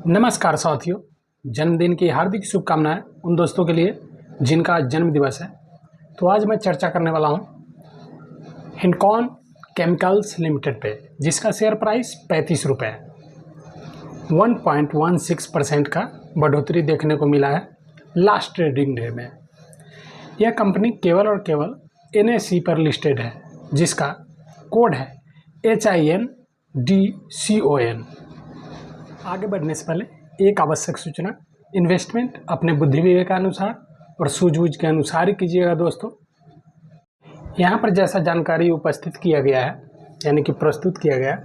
नमस्कार साथियों, जन्मदिन की हार्दिक शुभकामनाएं उन दोस्तों के लिए जिनका आज जन्म दिवस है। तो आज मैं चर्चा करने वाला हूं हिंडकॉन केमिकल्स लिमिटेड पे, जिसका शेयर प्राइस 35 रुपये 1.16% का बढ़ोतरी देखने को मिला है लास्ट ट्रेडिंग डे में। यह कंपनी केवल और केवल NSE पर लिस्टेड है, जिसका कोड है HINDCON। आगे बढ़ने से पहले एक आवश्यक सूचना, इन्वेस्टमेंट अपने बुद्धि विवेक के अनुसार और सूझबूझ के अनुसार ही कीजिएगा दोस्तों। यहाँ पर जैसा जानकारी उपस्थित किया गया है, यानी कि प्रस्तुत किया गया है,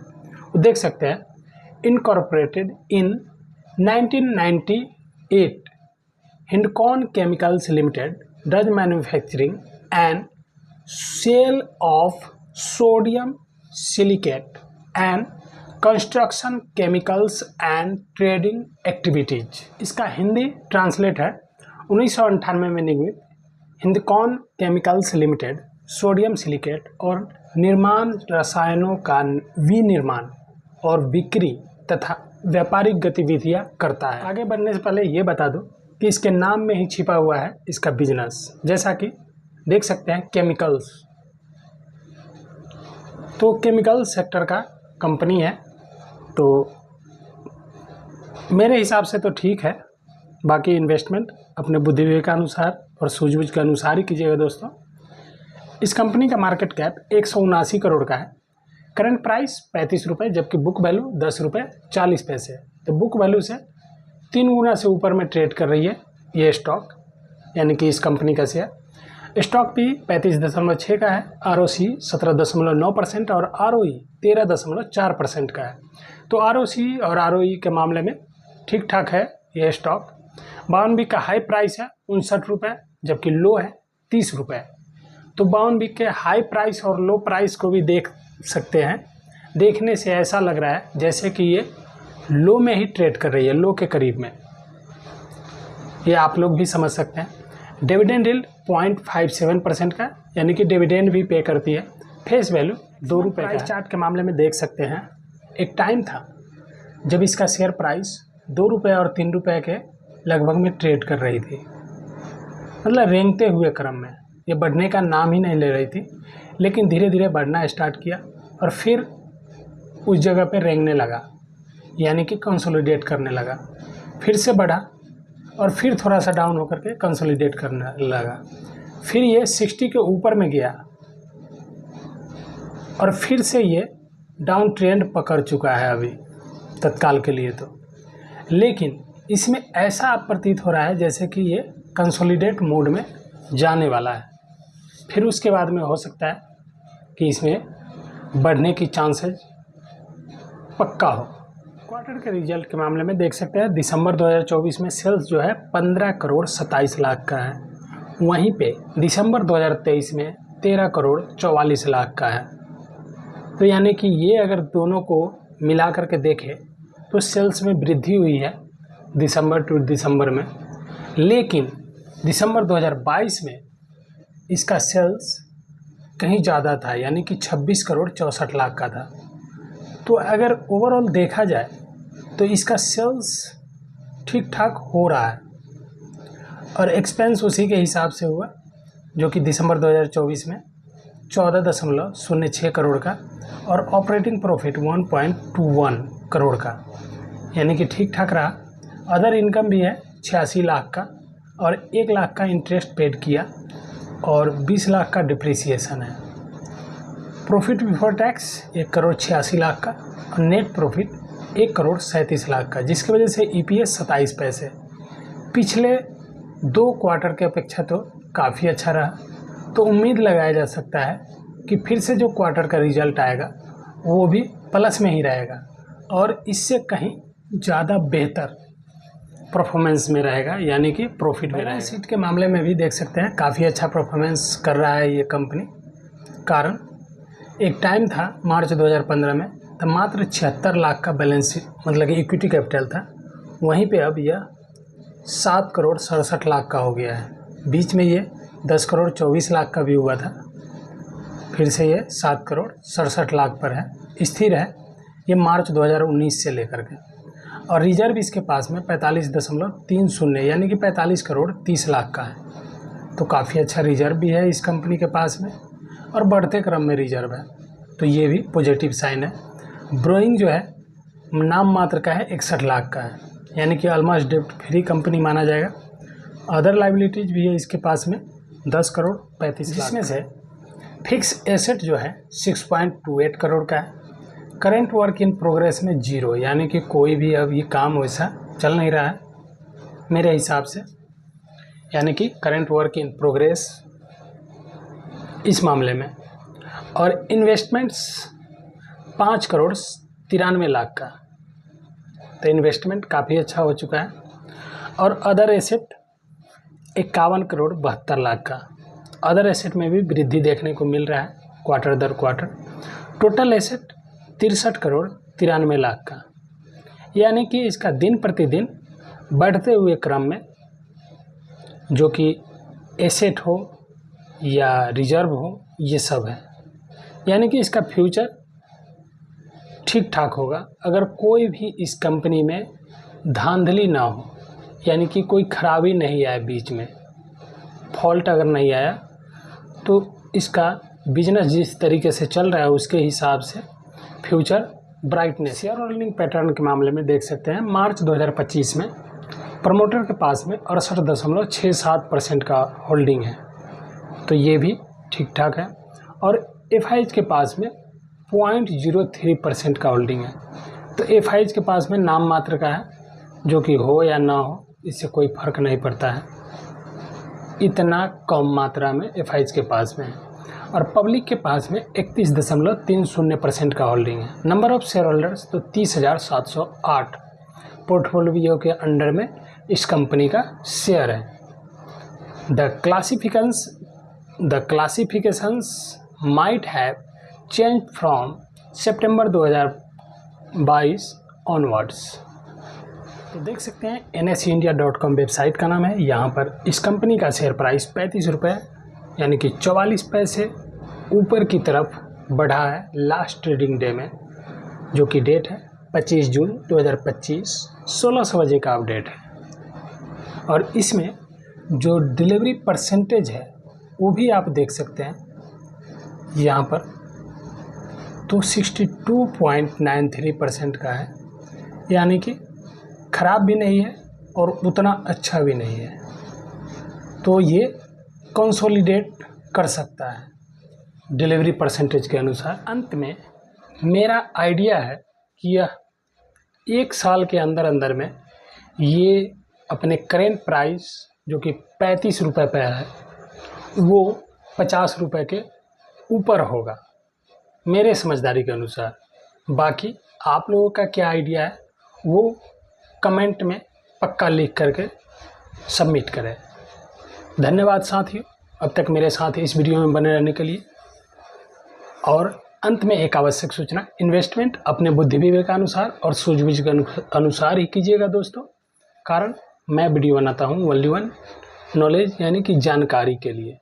वो देख सकते हैं। Incorporated in 1998, Hindcon chemicals limited does manufacturing and sale of sodium silicate and construction chemicals and trading activities. इसका हिंदी ट्रांसलेट है 1998 में निर्मित Hindcon chemicals limited sodium silicate और निर्माण रसायनों का विनिर्माण और बिक्री तथा व्यापारिक गतिविधियां करता है। आगे बढ़ने से पहले ये बता दूं कि इसके नाम में ही छिपा हुआ है इसका बिजनेस, जैसा कि देख सकते हैं केमिकल्स। तो केमिकल सेक्टर का कंपनी है, तो मेरे हिसाब से तो ठीक है। बाकी इन्वेस्टमेंट अपने बुद्धि विवेक के अनुसार और सूझबूझ के अनुसार ही कीजिएगा दोस्तों। इस कंपनी का मार्केट कैप 179 करोड़ का है। करंट प्राइस 35 रुपये, जबकि बुक वैल्यू 10 रुपये 40 पैसे। तो बुक वैल्यू से 3 गुना से ऊपर में ट्रेड कर रही है ये स्टॉक, यानी कि इस कंपनी का शेयर। स्टॉक भी 35.6 का है, ROC 17.9% और ROE 13.4% का है। तो ROC और ROE के मामले में ठीक ठाक है यह स्टॉक। बावन का हाई प्राइस है 59 रुपये, जबकि लो है 30 रुपये। तो बावन के हाई प्राइस और लो प्राइस को भी देख सकते हैं। देखने से ऐसा लग रहा है जैसे कि ये लो में ही ट्रेड कर रही है, लो के करीब में। ये आप लोग भी समझ सकते हैं। डिविडेंड यील्ड 0.57% का, यानी कि डिविडेंड भी पे करती है। फेस वैल्यू 2 रुपये का। चार्ट के मामले में देख सकते हैं, एक टाइम था जब इसका शेयर प्राइस 2 रुपये और 3 रुपये के लगभग में ट्रेड कर रही थी, मतलब रेंगते हुए क्रम में। ये बढ़ने का नाम ही नहीं ले रही थी, लेकिन धीरे धीरे बढ़ना स्टार्ट किया और फिर उस जगह पे रेंगने लगा, यानी कि कंसोलिडेट करने लगा। फिर से बढ़ा और फिर थोड़ा सा डाउन होकर के कंसोलिडेट करने लगा। फिर ये 60 के ऊपर में गया और फिर से ये डाउन ट्रेंड पकड़ चुका है अभी तत्काल के लिए तो। लेकिन इसमें ऐसा प्रतीत हो रहा है जैसे कि ये कंसोलिडेट मोड में जाने वाला है। फिर उसके बाद में हो सकता है कि इसमें बढ़ने की चांसेस पक्का हो। क्वार्टर के रिजल्ट के मामले में देख सकते हैं, दिसंबर 2024 में सेल्स जो है 15 करोड़ 27 लाख का है। वहीं पे दिसंबर 2023 में 13 करोड़ 44 लाख का है। तो यानी कि ये अगर दोनों को मिला करके देखें तो सेल्स में वृद्धि हुई है दिसंबर टू दिसंबर में। लेकिन दिसंबर 2022 में इसका सेल्स कहीं ज़्यादा था, यानी कि 26 करोड़ 64 लाख का था। तो अगर ओवरऑल देखा जाए तो इसका सेल्स ठीक ठाक हो रहा है और एक्सपेंस उसी के हिसाब से हुआ, जो कि दिसंबर 2024 में 14.06 करोड़ का और ऑपरेटिंग प्रॉफिट 1.21 करोड़ का, यानी कि ठीक ठाक रहा। अदर इनकम भी है 86 लाख का और 1 लाख का इंटरेस्ट पेड किया और 20 लाख का डिप्रिसिएशन है। Profit before tax 1 crore 86 lakh का और नेट प्रॉफिट 1 करोड़ 37 लाख का, जिसकी वजह से EPS 27 पैसे। पिछले 2 क्वार्टर के अपेक्षा तो काफ़ी अच्छा रहा। तो उम्मीद लगाया जा सकता है कि फिर से जो क्वार्टर का रिजल्ट आएगा वो भी प्लस में ही रहेगा और इससे कहीं ज़्यादा बेहतर परफॉर्मेंस में रहेगा, यानी कि प्रॉफिट में रहेगा। शीट के मामले में भी देख सकते हैं काफ़ी अच्छा परफॉर्मेंस कर रहा है ये कंपनी। कारण एक टाइम था मार्च 2015 में, तब मात्र 76 लाख का बैलेंस शीट, मतलब कि इक्विटी कैपिटल था। वहीं पे अब यह 7 करोड़ 67 लाख का हो गया है। बीच में ये 10 करोड़ 24 लाख का भी हुआ था, फिर से ये 7 करोड़ 67 लाख पर है, स्थिर है ये मार्च 2019 से लेकर के। और रिजर्व इसके पास में 45.30 यानी कि 45 करोड़ 30 लाख का है। तो काफ़ी अच्छा रिजर्व भी है इस कंपनी के पास में और बढ़ते क्रम में रिजर्व है, तो ये भी पॉजिटिव साइन है। ब्रोइंग जो है नाम मात्र का है, 61 लाख का है, यानी कि ऑलमोस्ट डेब्ट फ्री कंपनी माना जाएगा। अदर लाइबिलिटीज भी है इसके पास में 10 करोड़ 35 लाख, जिसमें से फिक्स एसेट जो है 6.28 करोड़ का है। करंट वर्क इन प्रोग्रेस में 0, यानी कि कोई भी अब ये काम वैसा चल नहीं रहा है मेरे हिसाब से, यानी कि करंट वर्क इन प्रोग्रेस इस मामले में। और इन्वेस्टमेंट्स 5 करोड़ 93 लाख का, तो इन्वेस्टमेंट काफ़ी अच्छा हो चुका है। और अदर एसेट 51 करोड़ 72 लाख का, अदर एसेट में भी वृद्धि देखने को मिल रहा है क्वार्टर दर quarter. Total asset 63 crore 93 lakh का, यानी कि इसका दिन प्रतिदिन बढ़ते हुए क्रम में, जो कि एसेट हो या रिजर्व हो, ये सब है, यानी कि इसका फ्यूचर ठीक ठाक होगा अगर कोई भी इस कंपनी में धांधली ना हो, यानी कि कोई खराबी नहीं आए, बीच में फॉल्ट अगर नहीं आया, तो इसका बिजनेस जिस तरीके से चल रहा है उसके हिसाब से future brightness. Share holding pattern के मामले में देख सकते हैं मार्च 2025 में प्रमोटर के पास में 68.67% का होल्डिंग है, तो ये भी ठीक ठाक है। और एफआईज के पास में 0.03% का होल्डिंग है, तो एफआईज के पास में नाम मात्र का है, जो कि हो या ना हो इससे कोई फ़र्क नहीं पड़ता है, इतना कम मात्रा में एफआईज के पास में है। और पब्लिक के पास में 31.30% का होल्डिंग है। नंबर ऑफ शेयर होल्डर्स तो 30,708 पोर्टफोलियो के अंडर में इस कंपनी का शेयर है। The classifications might have change from September 2022 onwards. तो देख सकते हैं NSEindia.com वेबसाइट का नाम है। यहाँ पर इस कंपनी का शेयर प्राइस 35 रुपये यानी कि 44 पैसे ऊपर की तरफ बढ़ा है लास्ट ट्रेडिंग डे में, जो कि डेट है 25 जून 2025, 1600 बजे का अपडेट है। और इसमें जो डिलीवरी परसेंटेज है वो भी आप देख सकते हैं यहाँ पर, तो 62.93% का है, यानी कि ख़राब भी नहीं है और उतना अच्छा भी नहीं है, तो ये कंसोलिडेट कर सकता है डिलीवरी परसेंटेज के अनुसार। अंत में मेरा आइडिया है कि यह 1 साल के अंदर अंदर में ये अपने करेंट प्राइस जो कि 35 रुपये पे है, वो 50 रुपये के ऊपर होगा मेरे समझदारी के अनुसार। बाकी आप लोगों का क्या आइडिया है वो कमेंट में पक्का लिख करके सबमिट करें। धन्यवाद साथियों, अब तक मेरे साथ इस वीडियो में बने रहने के लिए। और अंत में एक आवश्यक सूचना, इन्वेस्टमेंट अपने बुद्धि विवेक के अनुसार और सूझबूझ के अनुसार ही कीजिएगा दोस्तों, कारण मैं वीडियो बनाता हूँ ओनली वन नॉलेज यानी कि जानकारी के लिए।